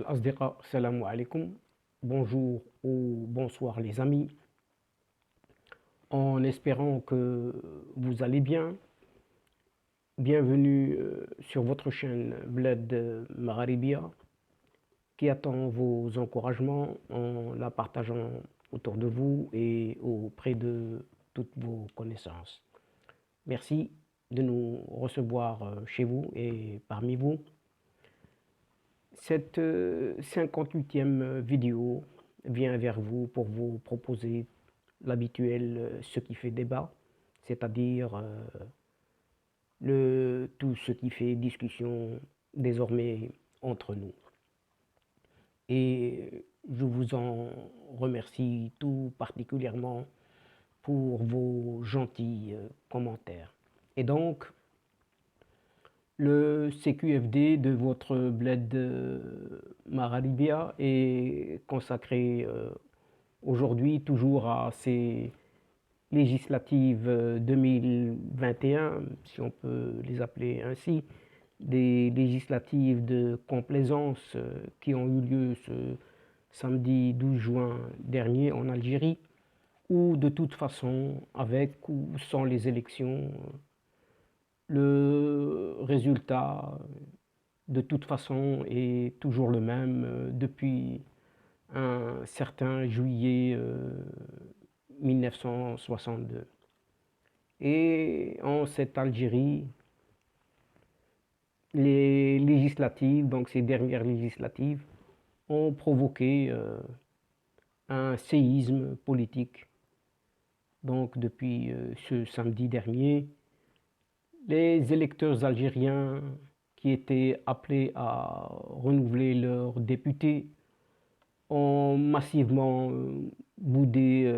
الأصدقاء السلام عليكم. Bonjour ou bonsoir les amis, en espérant que vous allez bien. Bienvenue sur votre chaîne Bled Magharibia qui attend vos encouragements en la partageant autour de vous et auprès de toutes vos connaissances. Merci de nous recevoir chez vous et parmi vous. Cette 58e vidéo vient vers vous pour vous proposer l'habituel ce qui fait débat, c'est-à-dire tout ce qui fait discussion désormais entre nous. Et je vous en remercie tout particulièrement pour vos gentils commentaires. Et donc, le CQFD de votre bled Magharibia est consacré aujourd'hui toujours à ces législatives 2021, si on peut les appeler ainsi, des législatives de complaisance qui ont eu lieu ce samedi 12 juin dernier en Algérie, où de toute façon, avec ou sans les élections, le résultat de toute façon est toujours le même depuis un certain juillet 1962. Et en cette Algérie, les législatives, donc ces dernières législatives, ont provoqué un séisme politique. Donc depuis ce samedi dernier, les électeurs algériens qui étaient appelés à renouveler leurs députés ont massivement boudé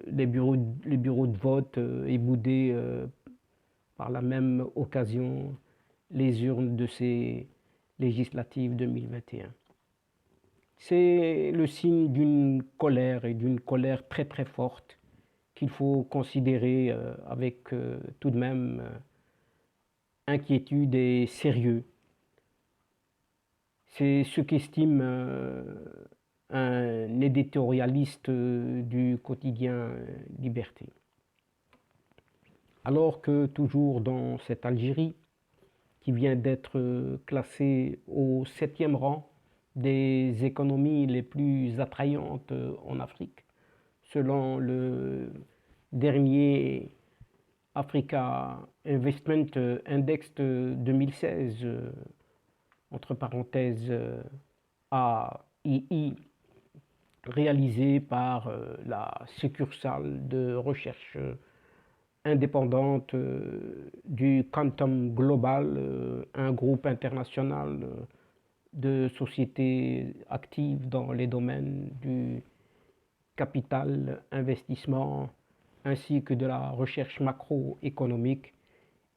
les bureaux de vote et boudé par la même occasion les urnes de ces législatives 2021. C'est le signe d'une colère et d'une colère très très forte qu'il faut considérer avec tout de même inquiétude et sérieux. C'est ce qu'estime un éditorialiste du quotidien Liberté. Alors que toujours dans cette Algérie, qui vient d'être classée au 7e rang des économies les plus attrayantes en Afrique, selon le dernier Africa Investment Index de 2016, entre parenthèses AII, réalisé par la succursale de recherche indépendante du Quantum Global, un groupe international de sociétés actives dans les domaines du capital, investissement, ainsi que de la recherche macroéconomique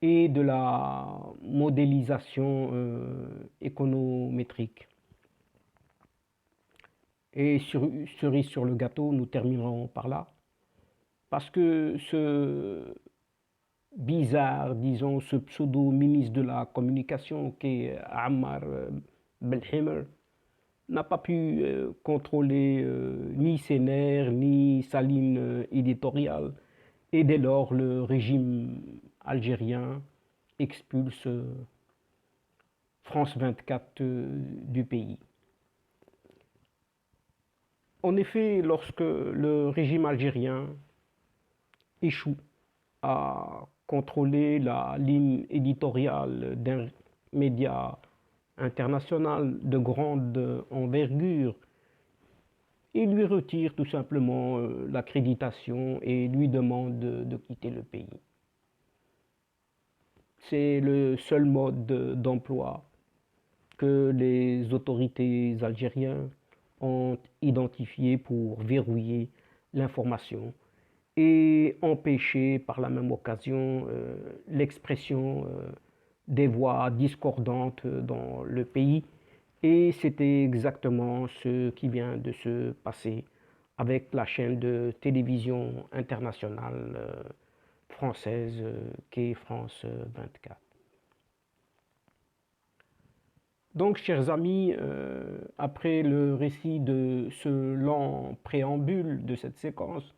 et de la modélisation économétrique. Et cerise sur le gâteau, nous terminerons par là, parce que ce bizarre, disons, ce pseudo-ministre de la communication qui est Ammar Belhimer n'a pas pu contrôler ni ses nerfs, ni sa ligne éditoriale, et dès lors le régime algérien expulse France 24 du pays. En effet, lorsque le régime algérien échoue à contrôler la ligne éditoriale d'un média international de grande envergure, il lui retire tout simplement l'accréditation et lui demande de quitter le pays. C'est le seul mode d'emploi que les autorités algériennes ont identifié pour verrouiller l'information et empêcher par la même occasion l'expression des voix discordantes dans le pays. Et c'était exactement ce qui vient de se passer avec la chaîne de télévision internationale française qui est France 24. Donc, chers amis, après le récit de ce lent préambule de cette séquence,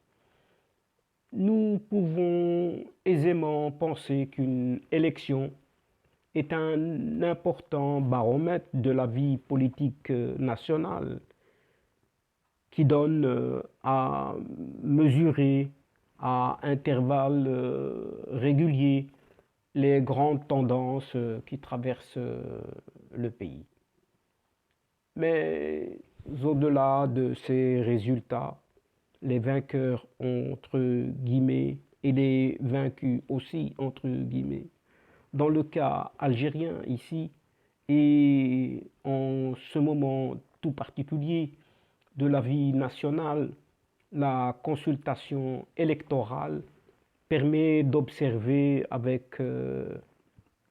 nous pouvons aisément penser qu'une élection est un important baromètre de la vie politique nationale qui donne à mesurer à intervalles réguliers les grandes tendances qui traversent le pays. Mais au-delà de ces résultats, les vainqueurs entre guillemets et les vaincus aussi entre guillemets, dans le cas algérien ici, et en ce moment tout particulier de la vie nationale, la consultation électorale permet d'observer avec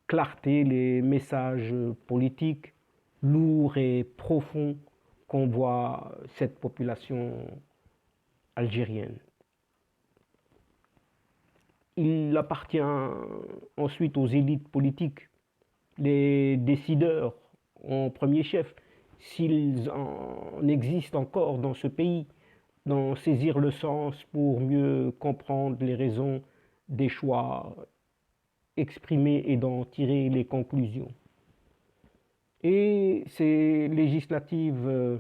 clarté les messages politiques lourds et profonds qu'envoie cette population algérienne. Il appartient ensuite aux élites politiques, les décideurs en premier chef, s'ils en existent encore dans ce pays, d'en saisir le sens pour mieux comprendre les raisons des choix exprimés et d'en tirer les conclusions. Et ces législatives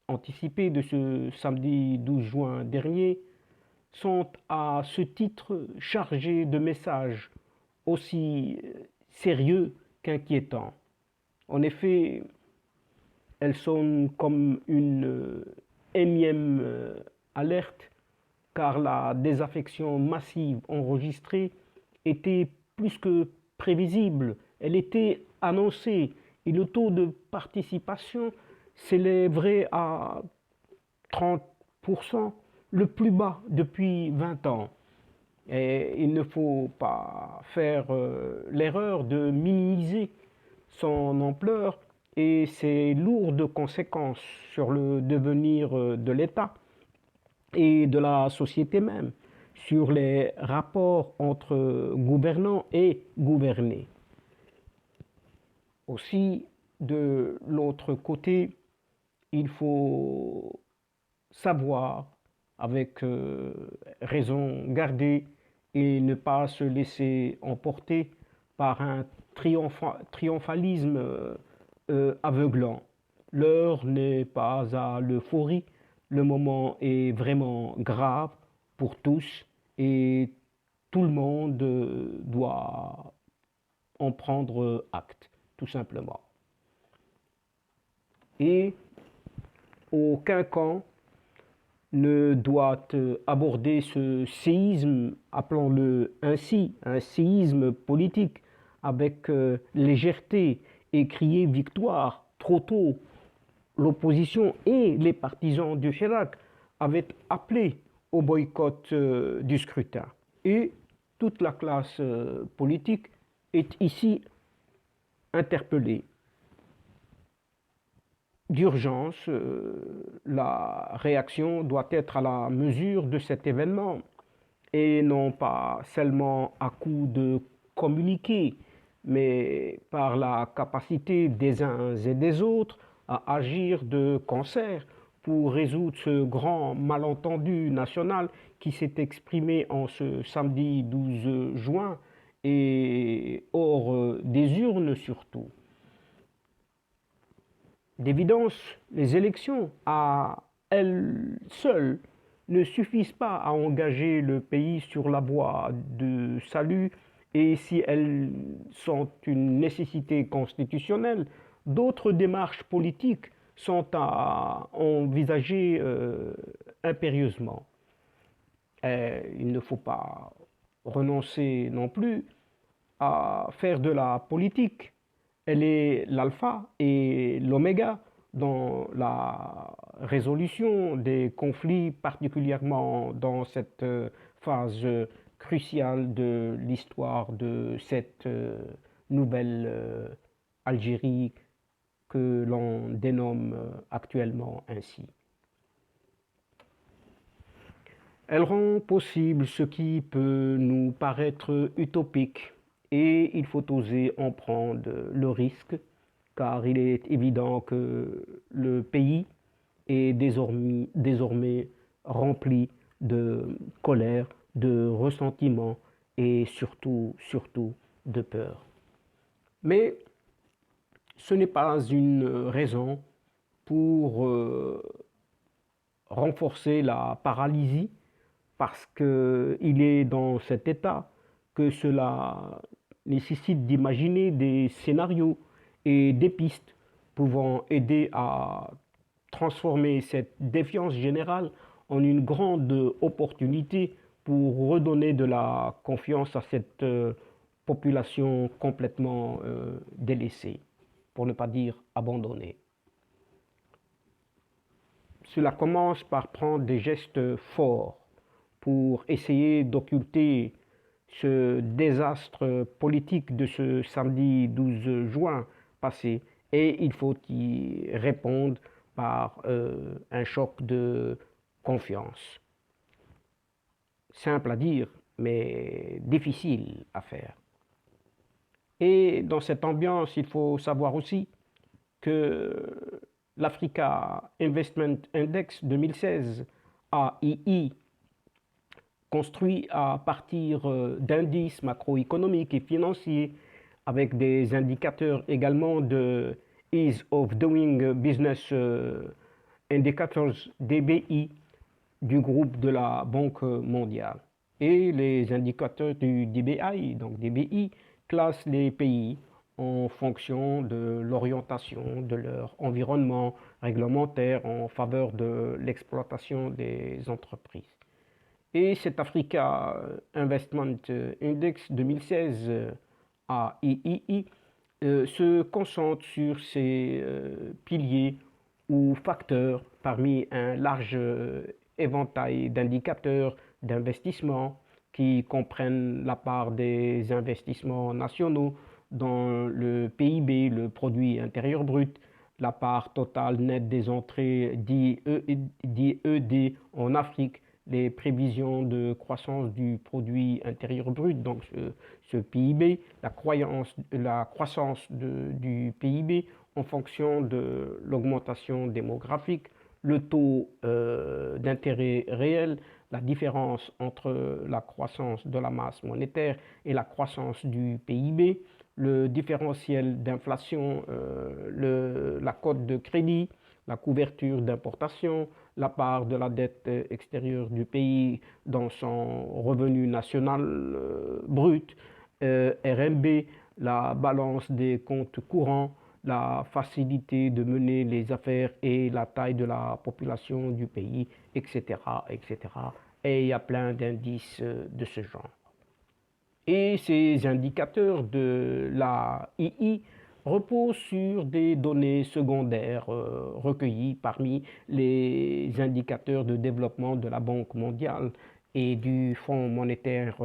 anticipées de ce samedi 12 juin dernier sont à ce titre chargées de messages aussi sérieux qu'inquiétants. En effet, elles sonnent comme une énième alerte, car la désaffection massive enregistrée était plus que prévisible, elle était annoncée, et le taux de participation s'élèverait à 30%, le plus bas depuis 20 ans. Et il ne faut pas faire l'erreur de minimiser son ampleur et ses lourdes conséquences sur le devenir de l'État et de la société même, sur les rapports entre gouvernants et gouvernés. Aussi, de l'autre côté, il faut savoir avec raison garder et ne pas se laisser emporter par un triomphalisme aveuglant. L'heure n'est pas à l'euphorie, le moment est vraiment grave pour tous et tout le monde doit en prendre acte, tout simplement. Et aucun camp ne doit aborder ce séisme, appelons-le ainsi, un séisme politique, avec légèreté et crier victoire trop tôt. L'opposition et les partisans du Chirac avaient appelé au boycott du scrutin. Et toute la classe politique est ici interpellée. D'urgence, la réaction doit être à la mesure de cet événement et non pas seulement à coup de communiquer, mais par la capacité des uns et des autres à agir de concert pour résoudre ce grand malentendu national qui s'est exprimé en ce samedi 12 juin et hors des urnes surtout. D'évidence, les élections à elles seules ne suffisent pas à engager le pays sur la voie du salut et si elles sont une nécessité constitutionnelle, d'autres démarches politiques sont à envisager impérieusement. Il ne faut pas renoncer non plus à faire de la politique. Elle est l'alpha et l'oméga dans la résolution des conflits, particulièrement dans cette phase cruciale de l'histoire de cette nouvelle Algérie que l'on dénomme actuellement ainsi. Elle rend possible ce qui peut nous paraître utopique et il faut oser en prendre le risque car il est évident que le pays est désormais rempli de colère, de ressentiment et surtout de peur. Mais ce n'est pas une raison pour renforcer la paralysie, parce qu'il est dans cet état que cela nécessite d'imaginer des scénarios et des pistes pouvant aider à transformer cette défiance générale en une grande opportunité pour redonner de la confiance à cette population complètement délaissée, pour ne pas dire abandonnée. Cela commence par prendre des gestes forts pour essayer d'occulter ce désastre politique de ce samedi 12 juin passé, et il faut y répondre par un choc de confiance. Simple à dire, mais difficile à faire. Et dans cette ambiance, il faut savoir aussi que l'Africa Investment Index 2016, AII, construit à partir d'indices macroéconomiques et financiers avec des indicateurs également de Ease of Doing Business Indicators DBI du groupe de la Banque mondiale. Et les indicateurs du DBI, donc DBI, classent les pays en fonction de l'orientation de leur environnement réglementaire en faveur de l'exploitation des entreprises. Et cet Africa Investment Index 2016 AII se concentre sur ces piliers ou facteurs parmi un large éventail d'indicateurs d'investissement qui comprennent la part des investissements nationaux dans le PIB, le produit intérieur brut, la part totale nette des entrées d'IED en Afrique, les prévisions de croissance du produit intérieur brut, donc ce PIB, la croissance du PIB en fonction de l'augmentation démographique, le taux d'intérêt réel, la différence entre la croissance de la masse monétaire et la croissance du PIB, le différentiel d'inflation, la cote de crédit, la couverture d'importation, la part de la dette extérieure du pays dans son revenu national brut, RNB, la balance des comptes courants, la facilité de mener les affaires et la taille de la population du pays, etc., etc. Et il y a plein d'indices de ce genre. Et ces indicateurs de la II reposent sur des données secondaires recueillies parmi les indicateurs de développement de la Banque mondiale et du Fonds monétaire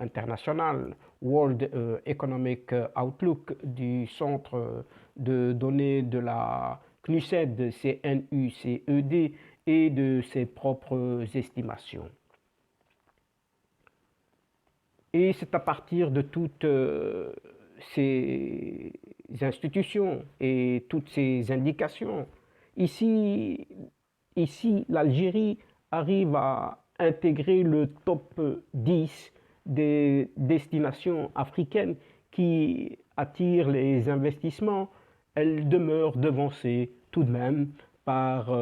international, World Economic Outlook, du centre de données de la CNUCED, CNUCED, et de ses propres estimations. Et c'est à partir de toutes ces institutions et toutes ces indications, ici l'Algérie arrive à intégrer le top 10 des destinations africaines qui attirent les investissements. Elle demeure devancée tout de même par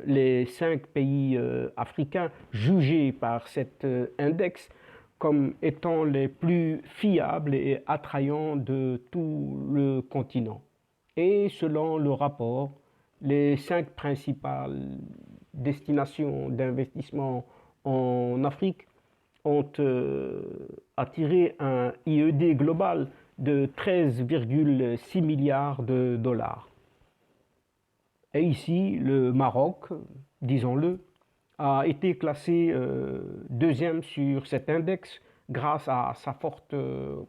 les 5 pays africains jugés par cet index comme étant les plus fiables et attrayants de tout le continent. Et selon le rapport, les 5 principales destinations d'investissement en Afrique ont attiré un IED global de 13,6 milliards de dollars. Et ici, le Maroc, disons-le, a été classé deuxième sur cet index grâce à sa forte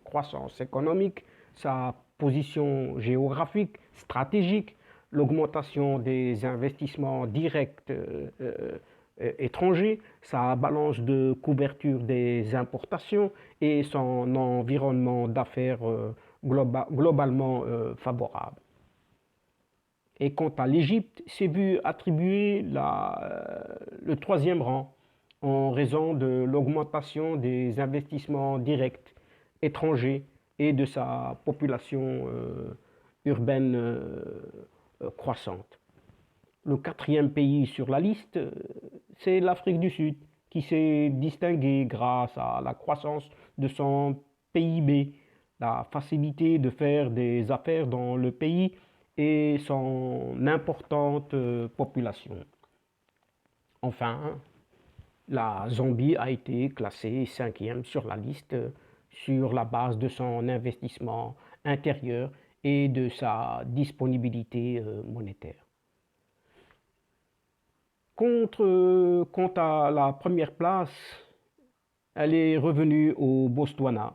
croissance économique, sa position géographique, stratégique, l'augmentation des investissements directs étrangers, sa balance de couverture des importations et son environnement d'affaires globalement favorable. Et quant à l'Égypte, s'est vu attribuer le troisième rang en raison de l'augmentation des investissements directs étrangers et de sa population urbaine croissante. Le quatrième pays sur la liste, c'est l'Afrique du Sud, qui s'est distingué grâce à la croissance de son PIB, la facilité de faire des affaires dans le pays et son importante population. Enfin, la Zambie a été classée cinquième sur la liste sur la base de son investissement intérieur et de sa disponibilité monétaire. Quant à la première place, elle est revenue au Botswana,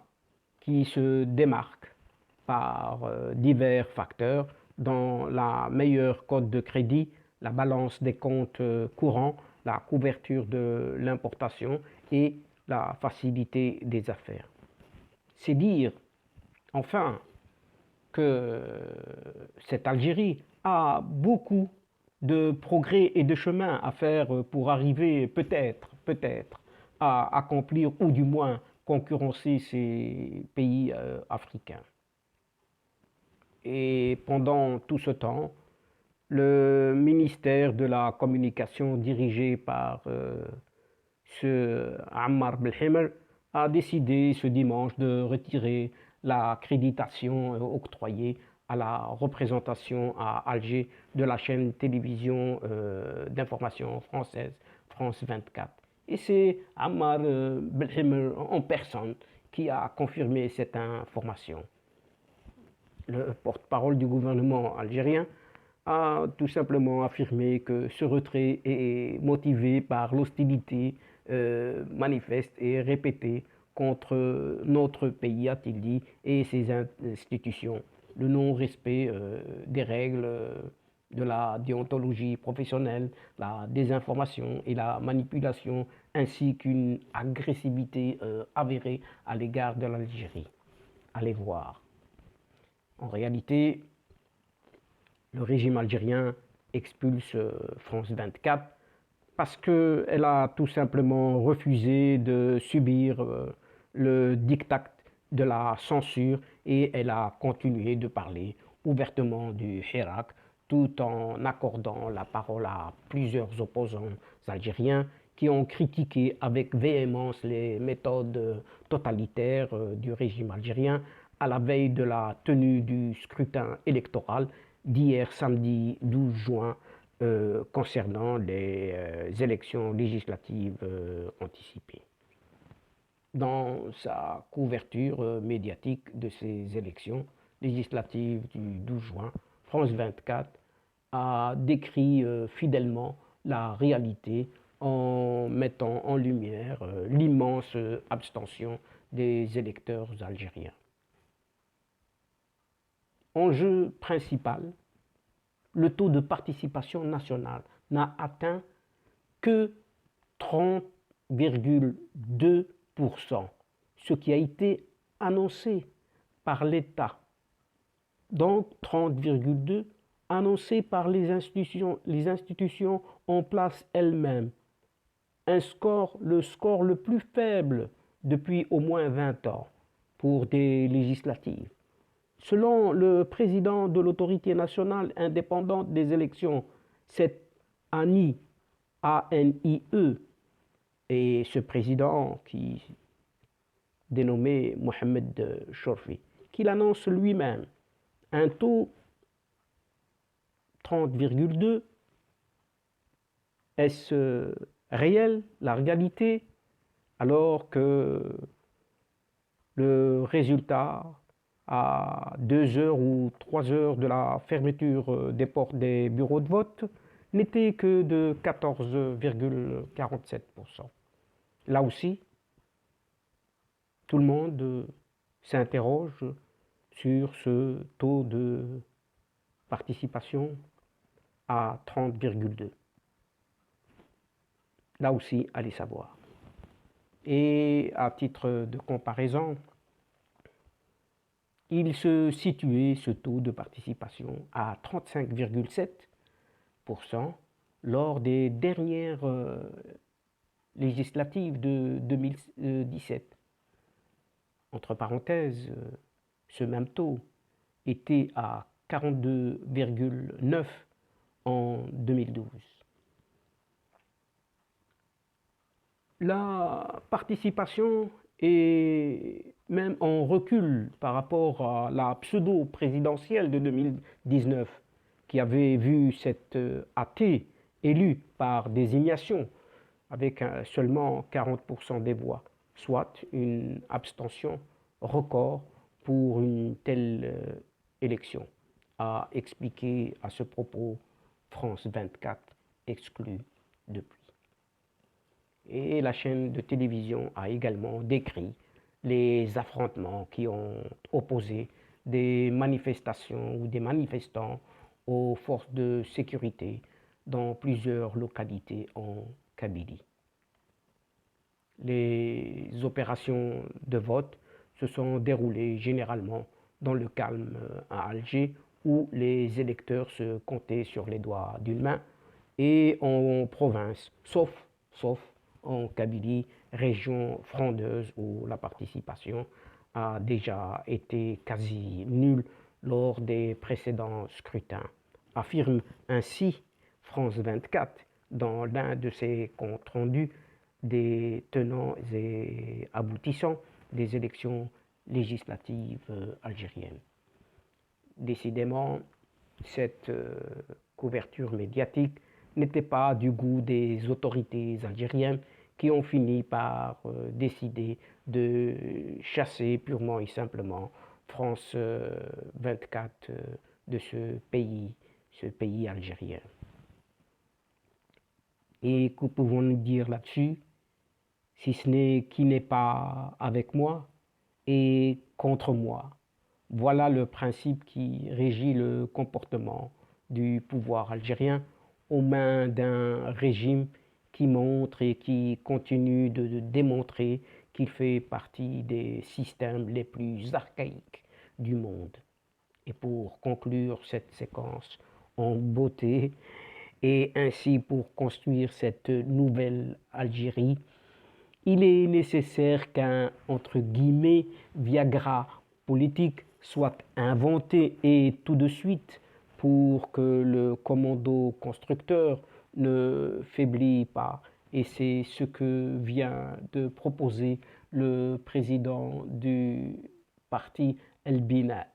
qui se démarque par divers facteurs, dont la meilleure cote de crédit, la balance des comptes courants, la couverture de l'importation et la facilité des affaires. C'est dire, enfin, que cette Algérie a beaucoup de progrès et de chemin à faire pour arriver peut-être à accomplir ou du moins concurrencer ces pays africains. Et pendant tout ce temps, le ministère de la communication dirigé par ce Ammar Belhimer a décidé ce dimanche de retirer l'accréditation octroyée à la représentation à Alger de la chaîne télévision d'information française France 24. Et c'est Ammar Belhimer en personne qui a confirmé cette information. Le porte-parole du gouvernement algérien a tout simplement affirmé que ce retrait est motivé par l'hostilité manifeste et répétée contre notre pays, a-t-il dit, et ses institutions, le non-respect des règles de la déontologie professionnelle, la désinformation et la manipulation, ainsi qu'une agressivité avérée à l'égard de l'Algérie. Allez voir. En réalité, le régime algérien expulse France 24 parce qu'elle a tout simplement refusé de subir le diktat de la censure et elle a continué de parler ouvertement du Hirak tout en accordant la parole à plusieurs opposants algériens qui ont critiqué avec véhémence les méthodes totalitaires du régime algérien à la veille de la tenue du scrutin électoral d'hier samedi 12 juin concernant les élections législatives anticipées. Dans sa couverture médiatique de ces élections législatives du 12 juin, France 24 a décrit fidèlement la réalité en mettant en lumière l'immense abstention des électeurs algériens. Enjeu principal, le taux de participation nationale n'a atteint que 30,2%, ce qui a été annoncé par l'État. Donc 30,2% annoncé par les institutions en place elles-mêmes. Le score le plus faible depuis au moins 20 ans pour des législatives. Selon le président de l'autorité nationale indépendante des élections, c'est ANIE, A-N-I-E, et ce président qui est dénommé Mohamed Chorfi, qui l'annonce lui-même, un taux 30,2. Est-ce réel, la réalité, alors que le résultat à 2 heures ou 3 heures de la fermeture des portes des bureaux de vote n'était que de 14,47%. Là aussi, tout le monde s'interroge sur ce taux de participation à 30,2. Là aussi, allez savoir. Et à titre de comparaison, il se situait, ce taux de participation, à 35,7% lors des dernières législatives de 2017. Entre parenthèses, ce même taux était à 42,9 en 2012. La participation est même en recul par rapport à la pseudo-présidentielle de 2019, qui avait vu cet athée élu par désignation avec seulement 40% des voix, soit une abstention record pour une telle élection, a expliqué à ce propos France 24, exclu depuis. Et la chaîne de télévision a également décrit les affrontements qui ont opposé des manifestations ou des manifestants aux forces de sécurité dans plusieurs localités en Kabylie. Les opérations de vote se sont déroulées généralement dans le calme à Alger, où les électeurs se comptaient sur les doigts d'une main, et en province, sauf en Kabylie, région frondeuse où la participation a déjà été quasi nulle lors des précédents scrutins, affirme ainsi France 24 dans l'un de ses comptes rendus des tenants et aboutissants des élections législatives algériennes. Décidément, cette couverture médiatique n'était pas du goût des autorités algériennes, qui ont fini par décider de chasser purement et simplement France 24 de ce pays algérien. Et que pouvons-nous dire là-dessus, si ce n'est qui n'est pas avec moi et contre moi? Voilà le principe qui régit le comportement du pouvoir algérien aux mains d'un régime qui montre et qui continue de démontrer qu'il fait partie des systèmes les plus archaïques du monde. Et pour conclure cette séquence en beauté, et ainsi pour construire cette nouvelle Algérie, il est nécessaire qu'un, entre guillemets, Viagra politique soit inventé et tout de suite pour que le commando constructeur ne faiblit pas. Et c'est ce que vient de proposer le président du parti El Bina.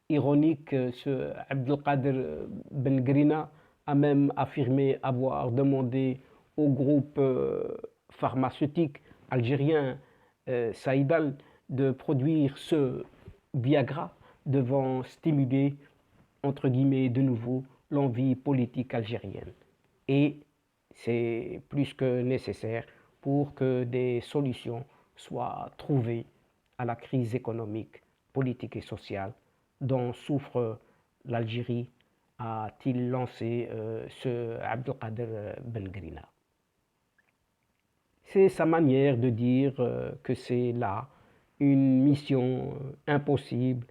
Ironique, ce Abdelkader Ben Grina a même affirmé avoir demandé au groupe pharmaceutique algérien Saïdal de produire ce Viagra devant stimuler, entre guillemets, de nouveau l'envie politique algérienne. Et c'est plus que nécessaire pour que des solutions soient trouvées à la crise économique, politique et sociale dont souffre l'Algérie, a-t-il lancé ce Abdelkader Ben Grina. C'est sa manière de dire que c'est là une mission impossible,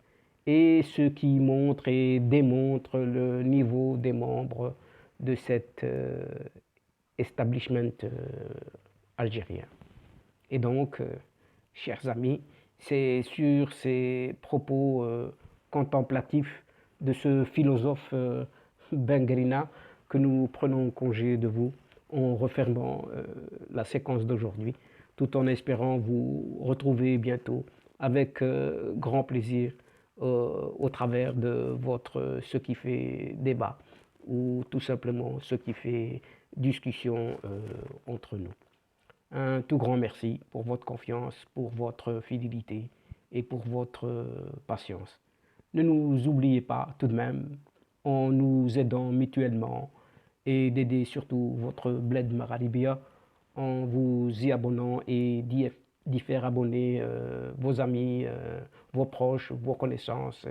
et ce qui montre et démontre le niveau des membres de cet establishment algérien. Et donc, chers amis, c'est sur ces propos contemplatifs de ce philosophe Ben Grina que nous prenons congé de vous en refermant la séquence d'aujourd'hui, tout en espérant vous retrouver bientôt avec grand plaisir au travers de votre ce qui fait débat, ou tout simplement ce qui fait discussion entre nous. Un tout grand merci pour votre confiance, pour votre fidélité et pour votre patience. Ne nous oubliez pas tout de même, en nous aidant mutuellement, et d'aider surtout votre Bled Maralibia en vous y abonnant et d'y faire abonner vos amis, vos proches, vos connaissances,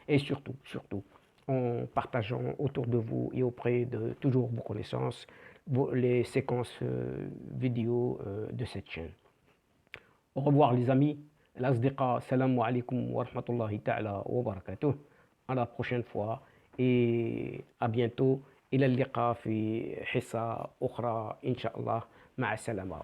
et surtout, en partageant autour de vous et auprès de toujours vos connaissances les séquences vidéo de cette chaîne. Au revoir les amis, الأصدقاء السلام عليكم ورحمة الله تعالى وبركاته. À la prochaine fois et à bientôt. إلى اللقاء في حصة أخرى إن شاء الله. مع السلامة.